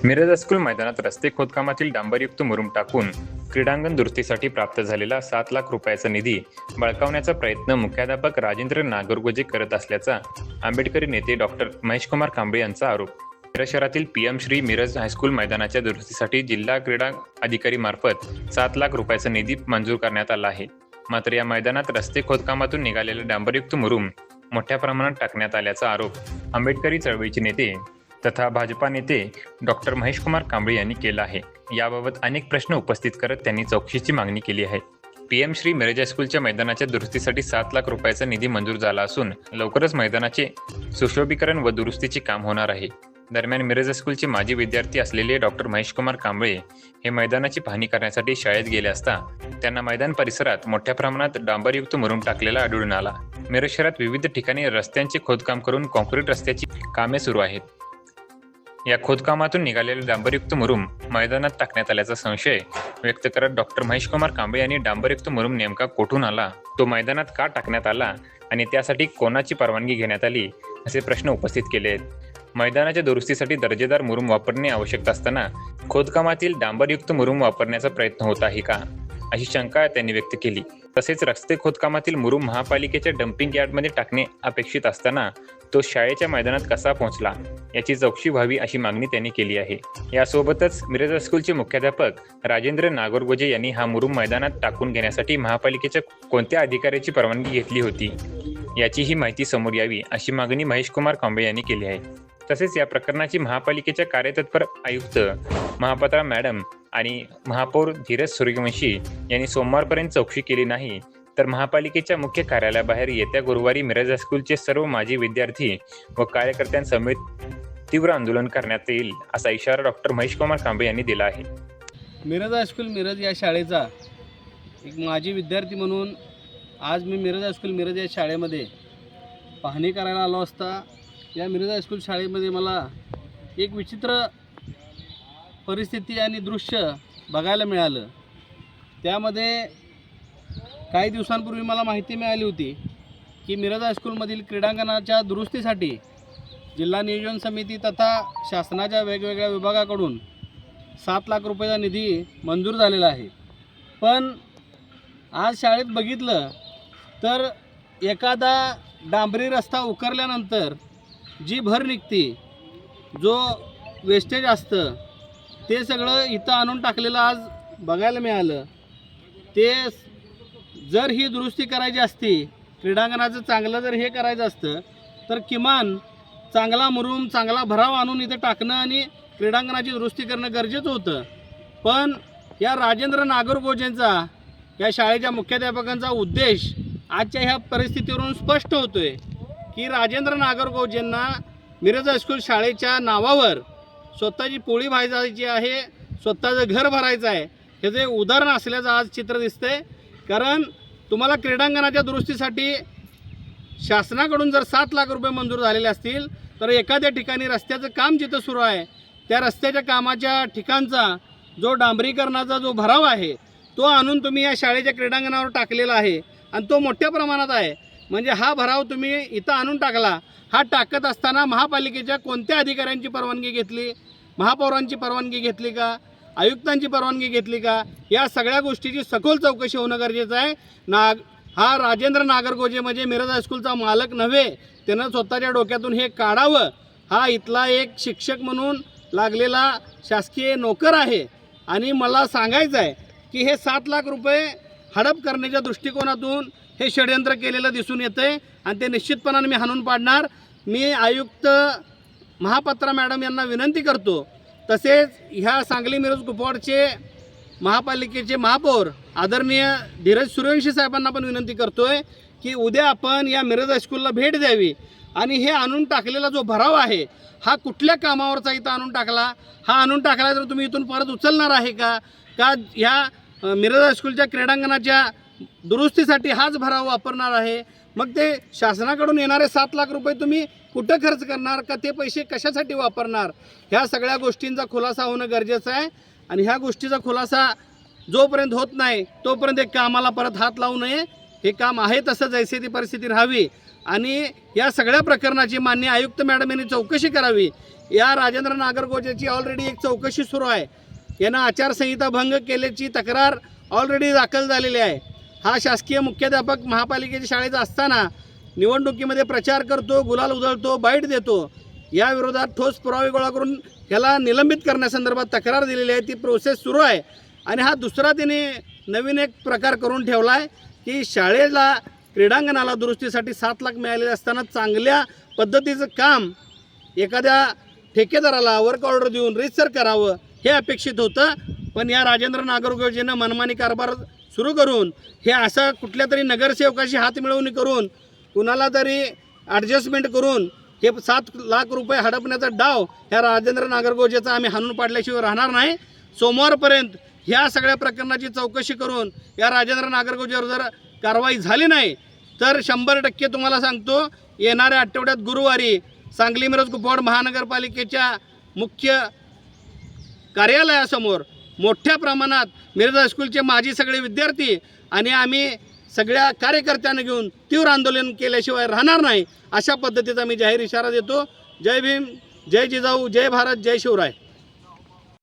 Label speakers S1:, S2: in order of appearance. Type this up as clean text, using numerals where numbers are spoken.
S1: Miraj high school मैदानात रस्ते खोदकामातील डांबरयुक्त मुरुम टाकून क्रीडांगण दुरुस्तीसाठी प्राप्त झालेला 7 लाख रुपयाचा निधी बळकावण्याचा प्रयत्न मुख्याध्यापक राजेंद्र नागरगोजे करत असल्याचा आंबेडकरी नेते डॉक्टर महेशकुमार कांबळे यांचा आरोप. मिरज शहरातील पीएम श्री मिरज हायस्कूल मैदानाच्या दुरुस्तीसाठी जिल्हा क्रीडा अधिकारी मार्फत 7 लाख रुपयाचा निधी मंजूर करण्यात आला आहे. मात्र या मैदानात रस्ते खोदकामातून निघालेले डांबरयुक्त मुरुम मोठ्या प्रमाणात टाकण्यात आल्याचा आरोप आंबेडकरी चळवळीचे नेते तथा भाजपा नेते डॉक्टर महेशकुमार कांबळे यांनी केला आहे. याबाबत अनेक प्रश्न उपस्थित करत त्यांनी चौकशीची मागणी केली आहे. पीएम श्री मिरज हायस्कूलच्या मैदानाच्या दुरुस्तीसाठी 7 लाख रुपयाचा निधी मंजूर झाला असून लवकरच मैदानाचे सुशोभीकरण व दुरुस्तीचे काम होणार आहे. दरम्यान मिरज हायस्कूलचे माजी विद्यार्थी असलेले डॉक्टर महेशकुमार कांबळे हे मैदानाची पाहणी करण्यासाठी शाळेत गेले असता त्यांना मैदान परिसरात मोठ्या प्रमाणात डांबरयुक्त मुरुम टाकलेला आढळून आला. मिरज शहरात विविध ठिकाणी रस्त्यांचे खोदकाम करून कॉन्क्रीट रस्त्याची कामे सुरू आहेत. या खोदकामातून निघालेले डांबरयुक्त मुरुम मैदानात टाकण्यात आल्याचा संशय व्यक्त करत डॉक्टर महेशकुमार कांबळे यांनी डांबरयुक्त मुरुम नेमका कोठून आला, तो मैदानात का टाकण्यात आला आणि त्यासाठी कोणाची परवानगी घेण्यात आली असे प्रश्न उपस्थित केले आहेत. मैदानाच्या दुरुस्तीसाठी दर्जेदार मुरुम वापरणे आवश्यक असताना खोदकामातील डांबरयुक्त मुरुम वापरण्याचा प्रयत्न होत आहे का, अशी शंका त्यांनी व्यक्त केली. तसेच रस्ते खोदकामातील मुरुम महापालिकेच्या डम्पिंग यार्डमध्ये टाकणे अपेक्षित असताना तो शाळेच्या मैदानात कसा पोहोचला याची चौकशी व्हावी अशी मागणी त्यांनी केली आहे. यासोबतच मिरज हायस्कूलचे मुख्याध्यापक राजेंद्र नागरगोजे यांनी हा मुरुम मैदानात टाकून घेण्यासाठी महापालिकेच्या कोणत्या अधिकाऱ्याची परवानगी घेतली होती याचीही माहिती समोर यावी अशी मागणी महेशकुमार कांबळे यांनी केली आहे. तसेच या प्रकरणाची महापालिकेच्या कार्यतत्पर आयुक्त महापात्रा मॅडम आणि महापौर धीरज सूर्यवंशी यांनी सोमवारपर्यंत चौकशी केली नाही तर महापालिकेच्या मुख्य कार्यालयाबाहेर येत्या गुरुवारी मिरज हायस्कूलचे सर्व माजी विद्यार्थी व कार्यकर्त्यांसमेत तीव्र आंदोलन करण्यात येईल असा इशारा डॉक्टर महेशकुमार कांबळे यांनी दिला आहे.
S2: मिरज हायस्कूल मिरज या शाळेचा एक माजी विद्यार्थी म्हणून आज मी मिरज हायस्कूल मिरज या शाळेमध्ये पाहणी करायला आलो असता या मिरज हायस्कूल शाळेमध्ये मला एक विचित्र परिस्थिती आणि दृश्य बघायला मिळालं. त्यामध्ये काही दिवसांपूर्वी मला माहिती मिळाली होती की मिरज हायस्कूलमधील क्रीडांगणाच्या दुरुस्तीसाठी जिल्हा नियोजन समिती तथा शासनाच्या वेगवेगळ्या विभागाकडून 7 लाख रुपयाचा निधी मंजूर झालेला आहे. पण आज शाळेत बघितलं तर एखादा डांबरी रस्ता उकरल्यानंतर जी भर निघते, जो वेस्टेज असतं ते सगळं इथं आणून टाकलेलं आज बघायला मिळालं. ते जर ही दुरुस्ती करायची असती, क्रीडांगणाचं चांगलं जर हे करायचं असतं तर किमान चांगला मुरुम चांगला भराव आणून इथं टाकणं आणि क्रीडांगणाची दुरुस्ती करणं गरजेचं होतं. पण या राजेंद्र नागरगोजेंचा या शाळेच्या मुख्याध्यापकांचा उद्देश आजच्या ह्या परिस्थितीवरून स्पष्ट होतोय की राजेंद्र नागरगोजेंना मिरज हायस्कूल शाळेच्या नावावर स्वतःची पोळी भाजायची आहे, स्वतःचं घर भरायचं आहे, ह्याचे उदाहरण असल्याचं आज चित्र दिसतंय. कारण तुम्हाला क्रीडांगणाच्या दुरुस्तीसाठी शासनाकडून जर 7 लाख रुपये मंजूर झालेले असतील तर एखाद्या ठिकाणी रस्त्याचं काम जिथं सुरू आहे त्या रस्त्याच्या कामाच्या ठिकाणचा जो डांबरीकरणाचा जो भराव आहे तो आणून तुम्ही या शाळेच्या क्रीडांगणावर टाकलेला आहे आणि तो मोठ्या प्रमाणात आहे. म्हणजे हा भराव तुम्ही इथं आणून टाकला. हा टाकत असताना महापालिकेच्या कोणत्या अधिकाऱ्यांची परवानगी घेतली, महापौरांची परवानगी घेतली का, आयुक्तांची परवानगी घेतली का, या सगळ्या गोष्टीची सखोल चौकशी होणं गरजेचं आहे. हा राजेंद्र नागरगोजे म्हणजे मिरज हायस्कूलचा मालक नव्हे, त्यानं स्वतःच्या डोक्यातून हे काढावं. हा इथला एक शिक्षक म्हणून लागलेला शासकीय नोकर आहे आणि मला सांगायचं आहे की हे 7 लाख रुपये हडप करण्याच्या दृष्टिकोनातून हे षडयंत्र केलेलं दिसून येतंय आणि ते निश्चितपणाने मी हाणून पाडणार. मी आयुक्त महापात्रा मॅडम यांना विनंती करतो, तसेच ह्या सांगली मिरज कुपवाडचे महापालिकेचे महापौर आदरणीय धीरज सूर्यवंशी साहेबांना पण विनंती करतोय की उद्या आपण या मिरज हायस्कूलला भेट द्यावी आणि हे आणून टाकलेला जो भराव आहे हा कुठल्या कामावरचा इथं आणून टाकला, हा आणून टाकला तर तुम्ही इथून परत उचलणार आहे का ह्या मिरज हायस्कूलच्या क्रीडांगणाच्या दुरुस्तीसाठी हाच भराव वापरणार आहे. मग ते शासनाकडून येणारे 7 लाख रुपये तुम्ही कुठं खर्च करणार का, ते पैसे कशासाठी वापरणार, ह्या सगळ्या गोष्टींचा खुलासा होणं गरजेचं आहे. आणि ह्या गोष्टीचा खुलासा जोपर्यंत होत नाही तोपर्यंत एक कामाला परत हात लावू नये. हे काम आहे तसं जैसे ती परिस्थिती राहावी आणि या सगळ्या प्रकरणाची माननीय आयुक्त मॅडम यांनी चौकशी करावी. या राजेंद्र नागरगोजेची ऑलरेडी एक चौकशी सुरू आहे. यानं आचारसंहिता भंग केल्याची तक्रार ऑलरेडी दाखल झालेली आहे. हा शासकीय मुख्याध्यापक महापालिकेच्या शाळेत असताना निवडणुकीमध्ये प्रचार करतो, गुलाल उधळतो, बाईट देतो. या विरोधात ठोस पुरावे गोळा करून ह्याला निलंबित करण्यासंदर्भात तक्रार दिलेली आहे. ती प्रोसेस सुरू आहे. आणि हा दुसरा तिने नवीन एक प्रकार करून ठेवला आहे की शाळेला क्रीडांगणाला दुरुस्तीसाठी 7 लाख मिळालेले असताना चांगल्या पद्धतीचं काम एखाद्या ठेकेदाराला वर्क ऑर्डर देऊन रितसर करावं हे अपेक्षित होतं. पण या राजेंद्र नागरगोजेनं मनमानी कारभार सुरू करून हे असं कुठल्या तरी नगरसेवकाशी हात मिळवणी करून कुणाला तरी ॲडजस्टमेंट करून हे 7 लाख रुपये हडपण्याचा डाव ह्या राजेंद्र नागरगोजेचा आम्ही हाणून पाडल्याशिवाय राहणार नाही. सोमवारपर्यंत ह्या सगळ्या प्रकरणाची चौकशी करून या राजेंद्र नागरगोजेवर जर कारवाई झाली नाही तर 100% तुम्हाला सांगतो येणाऱ्या आठवड्यात गुरुवारी सांगली मिरज कुपवाड महानगरपालिकेच्या मुख्य कार्यालयासमोर मोठ्या प्रमाणात मिरज हायस्कूलचे माजी सगळे विद्यार्थी आणि आम्ही सगळ्या कार्यकर्त्यांना घेऊन तीव्र आंदोलन केल्याशिवाय राहणार नाही. अशा पद्धतीचा मी जाहीर इशारा देतो. जय भीम, जय जिजाऊ, जय भारत, जय शिवराय.